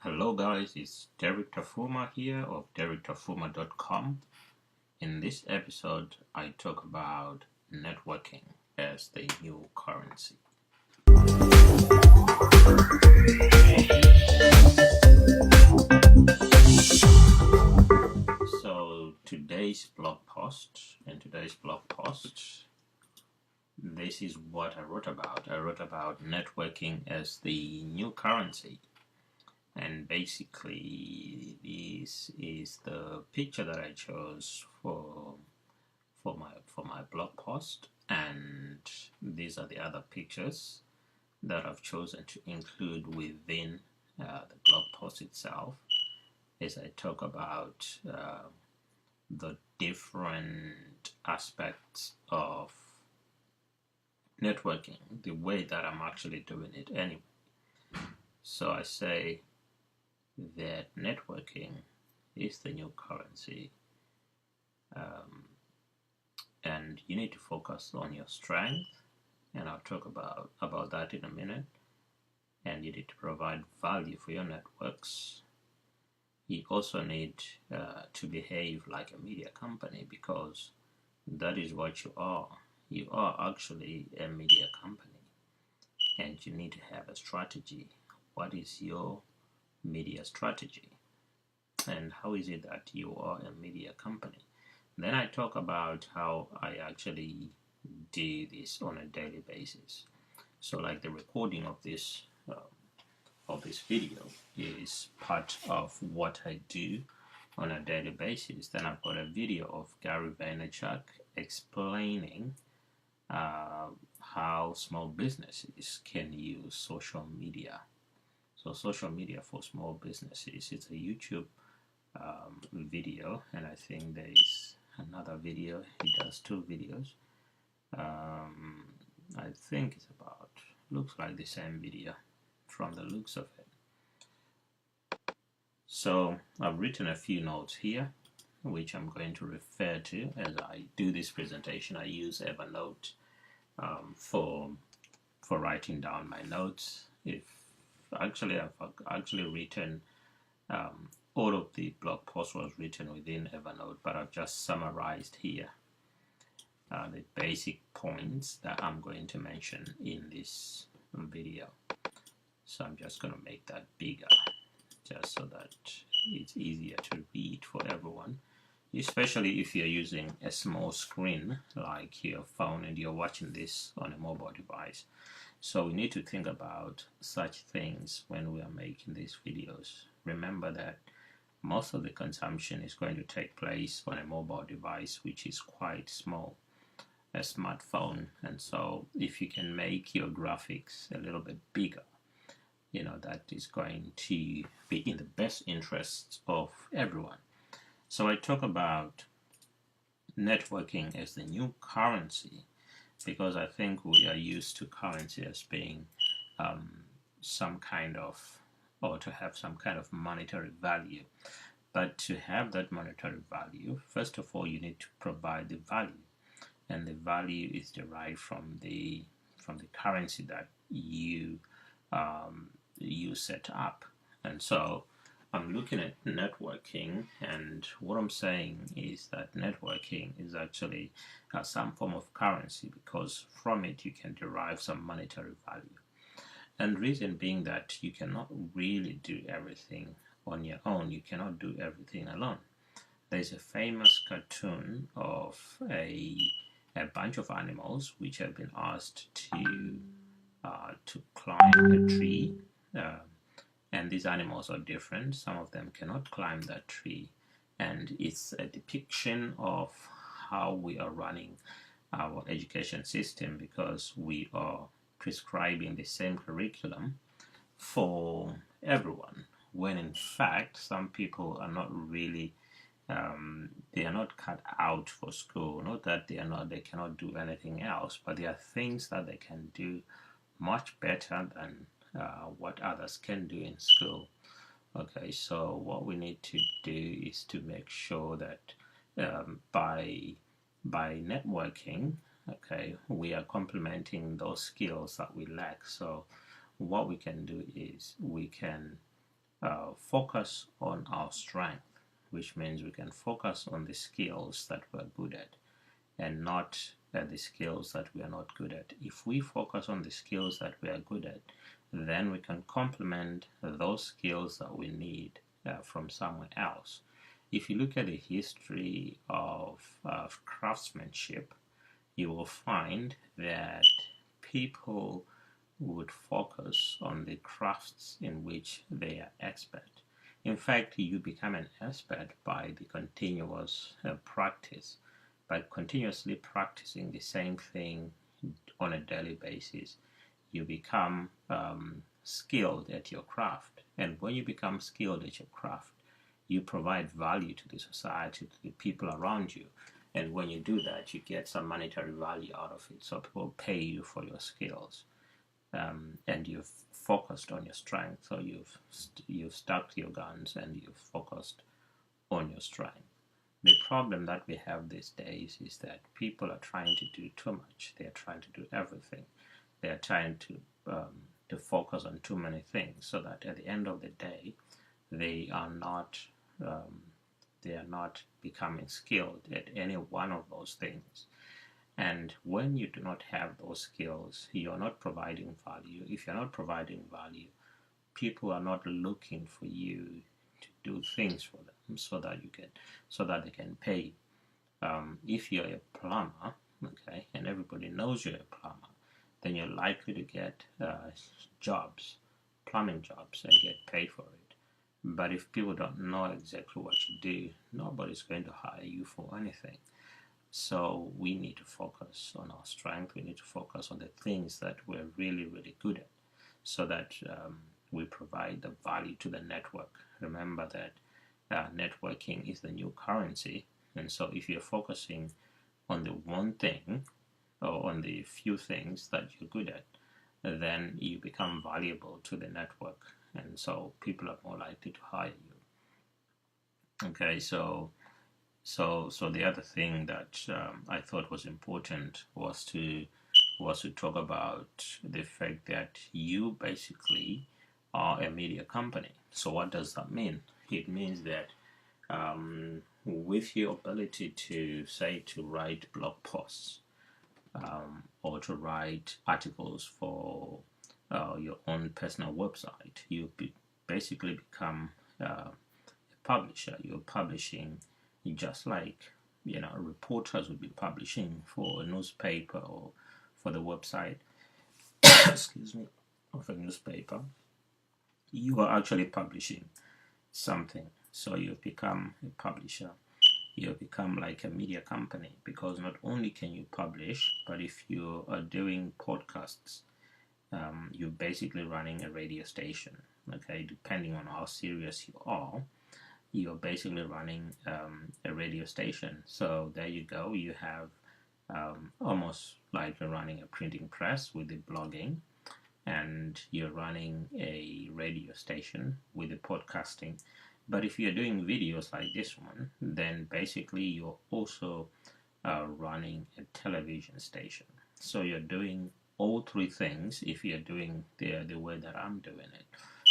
Hello guys, it's Derek Tafuma here of DerekTafuma.com. In this episode, I talk about networking as the new currency. So today's blog post, this is what I wrote about. I wrote about networking as the new currency. And basically, this is the picture that I chose for my blog post, and these are the other pictures that I've chosen to include within the blog post itself as I talk about the different aspects of networking, the way that I'm actually doing it anyway. So I say that networking is the new currency, and you need to focus on your strength, and I'll talk about that in a minute. And you need to provide value for your networks. You also need to behave like a media company, because that is what you are. You are actually a media company, and you need to have a strategy. What is your media strategy, and how is it that you are a media company? Then I talk about how I actually do this on a daily basis. So like the recording of this video is part of what I do on a daily basis. Then I've got a video of Gary Vaynerchuk explaining how small businesses can use social media. So social media for small businesses, it's a YouTube video, and I think there is another video. He does two videos. I think it's looks like the same video from the looks of it. So I've written a few notes here, which I'm going to refer to as I do this presentation. I use Evernote for writing down my notes. I've actually written all of the blog post was written within Evernote, but I've just summarized here the basic points that I'm going to mention in this video. So I'm just going to make that bigger, just so that it's easier to read for everyone, especially if you're using a small screen like your phone and you're watching this on a mobile device. So we need to think about such things when we are making these videos. Remember that most of the consumption is going to take place on a mobile device, which is quite small, a smartphone. And so if you can make your graphics a little bit bigger, that is going to be in the best interests of everyone. So I talk about networking as the new currency, because I think we are used to currency as being some kind of, or to have some kind of monetary value. But to have that monetary value, first of all, you need to provide the value, and the value is derived from the currency that you set up. And so I'm looking at networking, and what I'm saying is that networking is actually some form of currency, because from it you can derive some monetary value. And reason being that you cannot really do everything on your own. You cannot do everything alone. There's a famous cartoon of a bunch of animals which have been asked to climb a tree. And these animals are different. Some of them cannot climb that tree, and it's a depiction of how we are running our education system, because we are prescribing the same curriculum for everyone, when in fact some people are not really they are not cut out for school. Not that they cannot do anything else, but there are things that they can do much better than what others can do in school. Okay, so what we need to do is to make sure that by networking, okay, we are complementing those skills that we lack. So what we can do is we can focus on our strength, which means we can focus on the skills that we're good at and not at the skills that we are not good at. If we focus on the skills that we are good at, then we can complement those skills that we need from somewhere else. If you look at the history of craftsmanship, you will find that people would focus on the crafts in which they are expert. In fact, you become an expert by the continuous practice, by continuously practicing the same thing on a daily basis. You become skilled at your craft. And when you become skilled at your craft, you provide value to the society, to the people around you. And when you do that, you get some monetary value out of it. So people pay you for your skills. And you've focused on your strength. So you've stuck to your guns and you've focused on your strength. The problem that we have these days is that people are trying to do too much. They're trying to do everything. They're trying to focus on too many things, so that at the end of the day, they are not becoming skilled at any one of those things. And when you do not have those skills, you're not providing value. If you're not providing value, people are not looking for you to do things for them so that they can pay. If you're a plumber, okay, and everybody knows you're a plumber, then you're likely to get plumbing jobs, and get paid for it. But if people don't know exactly what you do, nobody's going to hire you for anything. So we need to focus on our strength. We need to focus on the things that we're really, really good at, so that we provide the value to the network. Remember that networking is the new currency. And so if you're focusing on the one thing, or on the few things that you're good at, then you become valuable to the network. And so people are more likely to hire you. Okay, so the other thing that I thought was important was to talk about the fact that you basically are a media company. So what does that mean? It means that with your ability to write blog posts, or to write articles for your own personal website, you basically become a publisher. You're publishing just like reporters would be publishing for a newspaper or for the website excuse me, of a newspaper. You are actually publishing something. So you've become a publisher. You've become like a media company, because not only can you publish, but if you are doing podcasts, you're basically running a radio station. Okay, depending on how serious you are, you're basically running a radio station. So there you go. You have almost like you're running a printing press with the blogging, and you're running a radio station with the podcasting. But if you're doing videos like this one, then basically you're also running a television station. So you're doing all three things. If you're doing the way that I'm doing it,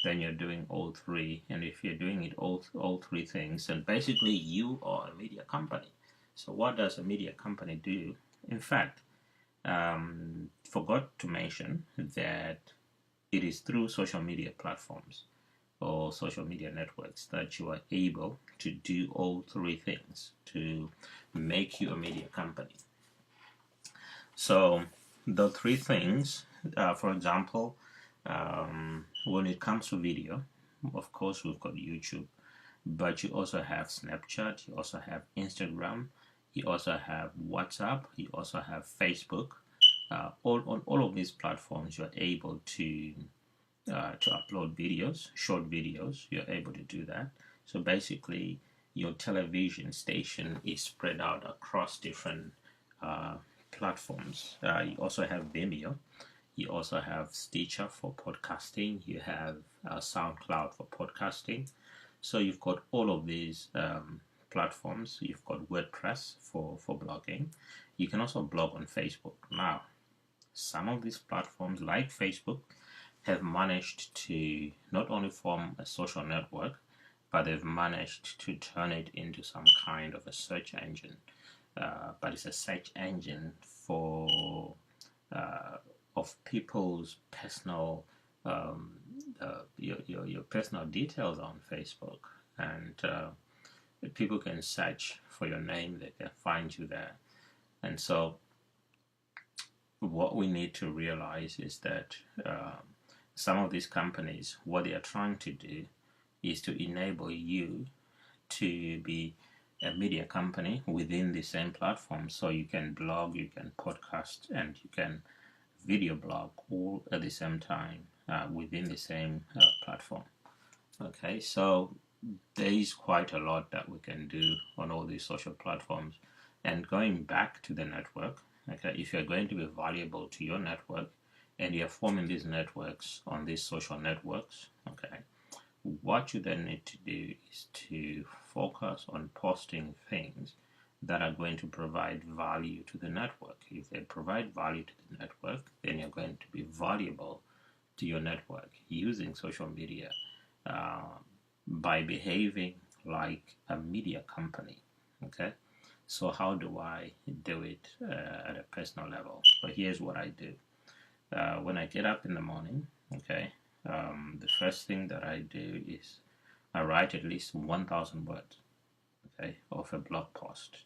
then you're doing all three. And if you're doing it all three things, then basically you are a media company. So what does a media company do? In fact, forgot to mention that it is through social media platforms or social media networks that you are able to do all three things to make you a media company. So the three things, for example, when it comes to video, of course we've got YouTube, but you also have Snapchat, you also have Instagram, you also have WhatsApp, you also have Facebook. On all of these platforms, you're able to upload videos, short videos. You're able to do that. So basically, your television station is spread out across different platforms. You also have Vimeo. You also have Stitcher for podcasting. You have SoundCloud for podcasting. So you've got all of these platforms. You've got WordPress for blogging. You can also blog on Facebook. Now, some of these platforms, like Facebook, have managed to not only form a social network, but they've managed to turn it into some kind of a search engine. But it's a search engine for of people's personal your personal details on Facebook, and people can search for your name, they can find you there. And so what we need to realize is that some of these companies, what they are trying to do is to enable you to be a media company within the same platform. So you can blog, you can podcast, and you can video blog all at the same time within the same platform. Okay, so there is quite a lot that we can do on all these social platforms. And going back to the network, okay, if you're going to be valuable to your network and you're forming these networks on these social networks, okay, what you then need to do is to focus on posting things that are going to provide value to the network. If they provide value to the network, then you're going to be valuable to your network using social media by behaving like a media company. Okay, so how do I do it at a personal level? But here's what I do. When I get up in the morning, okay, the first thing that I do is I write at least 1,000 words, okay, of a blog post.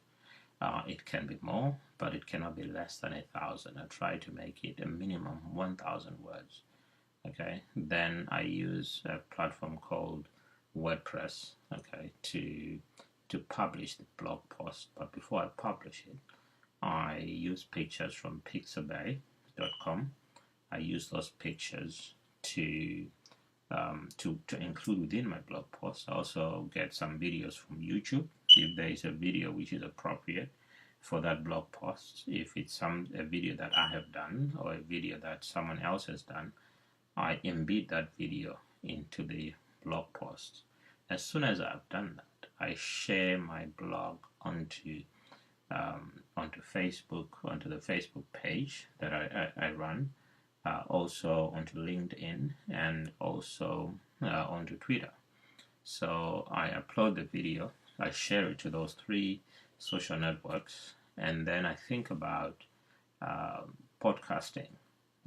It can be more, but it cannot be less than 1,000. I try to make it a minimum 1,000 words. Okay, then I use a platform called WordPress, okay, to publish the blog post. But before I publish it, I use pictures from pixabay.com. I use those pictures to include within my blog post. I also get some videos from YouTube if there is a video which is appropriate for that blog post. If it's a video that I have done or a video that someone else has done, I embed that video into the blog post. As soon as I've done that, I share my blog onto Facebook, onto the Facebook page that I run, also onto LinkedIn, and also onto Twitter. So I upload the video, I share it to those 3 social networks, and then I think about podcasting.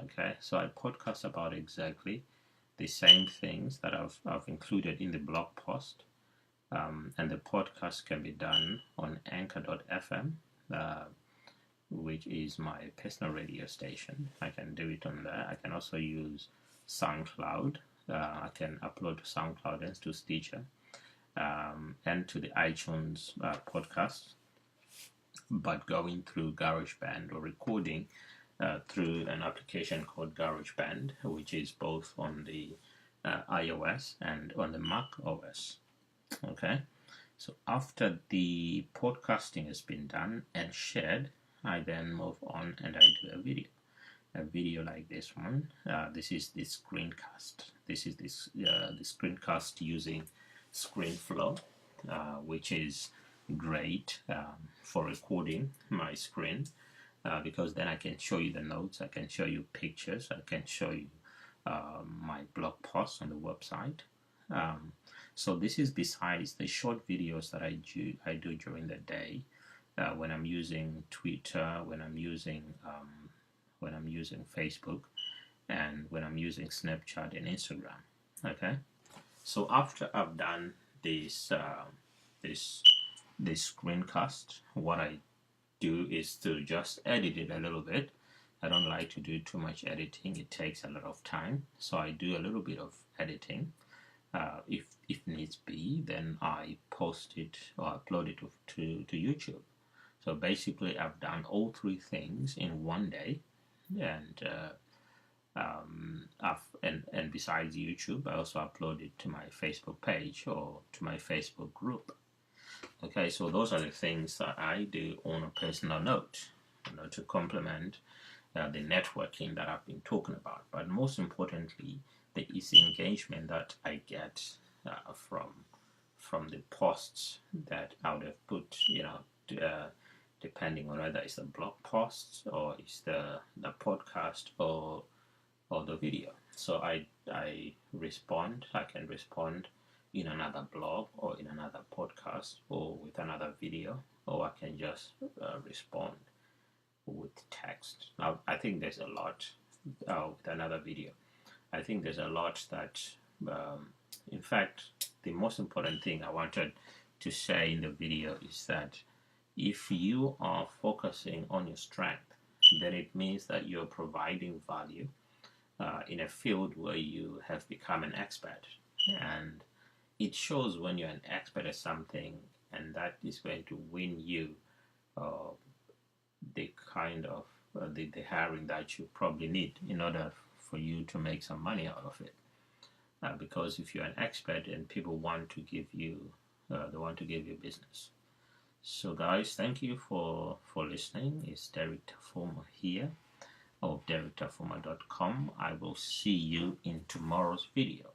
Okay, so I podcast about exactly the same things that I've included in the blog post, and the podcast can be done on anchor.fm, which is my personal radio station. I can do it on there. I can also use SoundCloud. I can upload to SoundCloud and to Stitcher, and to the iTunes podcast, but going through GarageBand or recording through an application called GarageBand, which is both on the iOS and on the Mac OS. Okay, so after the podcasting has been done and shared, I then move on and I do a video like this one. This is the screencast. This is the screencast using ScreenFlow, which is great for recording my screen. Because then I can show you the notes, I can show you pictures, I can show you my blog posts on the website. So this is besides the short videos that I do during the day when I'm using Twitter, when I'm using Facebook, and when I'm using Snapchat and Instagram. Okay, so after I've done this screencast, what I do is to just edit it a little bit. I don't like to do too much editing. It takes a lot of time, so I do a little bit of editing. If needs be, then I post it or upload it to YouTube. So basically, I've done all 3 things in one day, and and besides YouTube, I also upload it to my Facebook page or to my Facebook group. Okay, so those are the things that I do on a personal note, to complement the networking that I've been talking about. But most importantly, there is engagement that I get from the posts that I would have put, depending on whether it's a blog post or it's the podcast or of the video. So I can respond in another blog or in another podcast or with another video, or I can just respond with text. Now I think there's a lot with another video. I think there's a lot that, in fact, the most important thing I wanted to say in the video is that if you are focusing on your strength, then it means that you're providing value in a field where you have become an expert. And it shows when you're an expert at something, and that is going to win you the kind of the hiring that you probably need in order for you to make some money out of it. Because if you're an expert and people want to give you, they want to give you business. So guys, thank you for listening. It's Derek Tafuma here of DerekTafuma.com. I will see you in tomorrow's video.